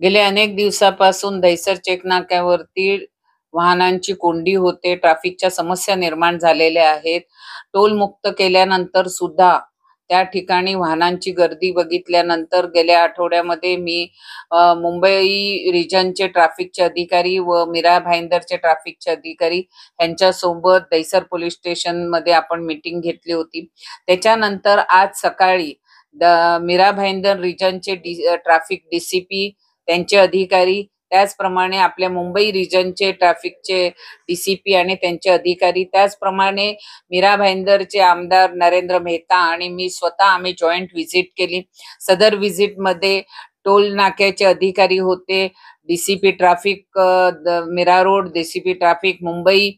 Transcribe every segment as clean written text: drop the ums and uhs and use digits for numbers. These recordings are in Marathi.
गेल्या अनेक दिवसापासून दहिसर चेक नाक्यावरती वाहनांची कोंडी होते. ट्रॅफिकच्या समस्या निर्माण झालेल्या आहेत. टोल मुक्त केल्यानंतर सुद्धा त्या ठिकाणी वाहनांची गर्दी बघितल्यानंतर गेल्या आठवड्यामध्ये मी मुंबई रिजनचे ट्रॅफिकचे अधिकारी व मीरा भाईंदरचे ट्रॅफिकचे अधिकारी यांच्यासोबत दहिसर पोलीस स्टेशनमध्ये आपण मीटिंग घेतली होती. त्याच्यानंतर आज सकाळी मीरा भाईंदर रिजनचे ट्रॅफिक डीसीपी, त्यांचे अधिकारी, त्याचप्रमाणे आपल्या मुंबई रिजनचे ट्रॅफिकचे डीसीपी आणि त्यांचे अधिकारी, त्याचप्रमाणे मीरा भाईंदरचे आमदार नरेंद्र मेहता आणि मी स्वतः आम्ही जॉईंट व्हिजिट केली. सदर व्हिजिटमध्ये टोल नाक्याचे अधिकारी होते, DCP traffic Mira Road, DCP traffic Mumbai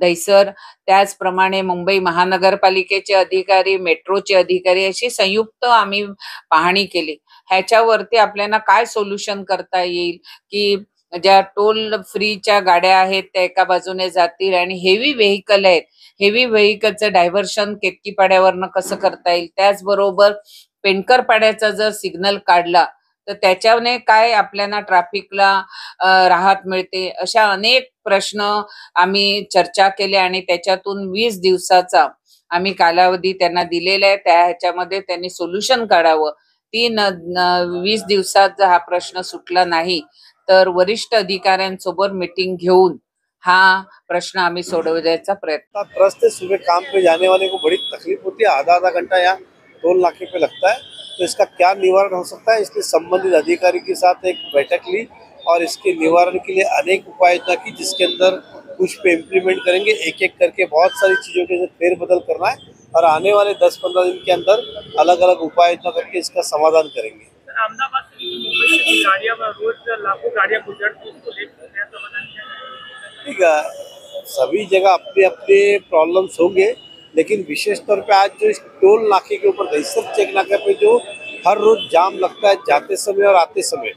Dahisar, त्याचप्रमाणे मुंबई महानगरपालिकेचे अधिकारी, मेट्रोचे अधिकारी, अशी संयुक्त आम्ही पाहणी केली. ह्याच्यावरती आपल्याला काय सोल्युशन करता येईल की ज्या टोल फ्रीच्या गाड्या आहेत त्या एका बाजूने जातील आणि हेवी व्हेकल आहेत, हेवी व्हेकलचं डायव्हर्शन केतकीपाड्यावरनं कसं करता येईल. त्याचबरोबर पेंडकर पाड्याचा जर सिग्नल काढला तर त्याच्याने काय आपल्याला ट्रॅफिकला राहत मिळते. अशा अनेक प्रश्न आम्ही चर्चा केल्या आणि त्याच्यातून 20 दिवसाचा आम्ही कालावधी त्यांना दिलेला आहे. त्या ह्याच्यामध्ये त्यांनी सोल्युशन काढावं. 20 दिवसात जर हा प्रश्न सुटला नाही तर वरिष्ठ अधिकाऱ्यांसोबत मीटिंग घेऊन हा प्रश्न आम्ही सोडवण्याचा प्रयत्न. रास्ते सुबह काम पे जाने वाले को बड़ी तकलीफ होती है, आधा आधा घंटा यहाँ टोल नाके पे लगता है। तो इसका क्या निवारण हो सकता है, इसलिए संबंधित अधिकारी के साथ एक बैठक ली और इसके निवारण के लिए अनेक उपाय योजना की, जिसके अंदर कुछ पे इम्प्लीमेंट करेंगे, एक एक करके बहुत सारी चीज़ों के फेरबदल करना है और आने वाले 10-15 दिन के अंदर अलग अलग उपाय योजना करके इसका समाधान करेंगे। अहमदाबाद से मुंबई से भी गाड़ियाँ रोज लाखों गाड़ियाँ गुजरती, उसको लेकर नया समाधान क्या है? ठीक है, सभी जगह अपने अपने प्रॉब्लम्स होंगे, लेकिन विशेष तौर पे आज जो इस टोल नाके के ऊपर दहिसर चेक नाके पे जो हर रोज जाम लगता है जाते समय और आते समय,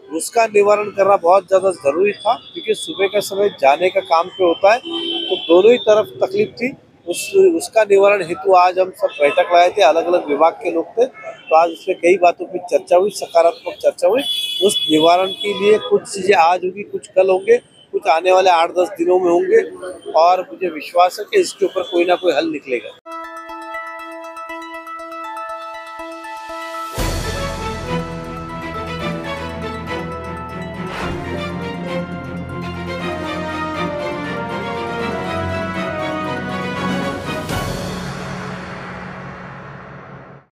उसका निवारण करना बहुत ज़्यादा ज़रूरी था, क्योंकि सुबह का समय जाने का काम पे होता है तो दोनों ही तरफ तकलीफ थी। उसका निवारण हेतु आज हम सब बैठक लाए थे, अलग अलग विभाग के लोग थे, तो आज उसमें कई बातों पर चर्चा हुई, सकारात्मक चर्चा हुई। उस निवारण के लिए कुछ चीज़ें आज होगी, कुछ कल होंगे, कुछ आने वाले 8-10 दिनों में होंगे और मुझे विश्वास है कि इसके ऊपर कोई ना कोई हल निकलेगा।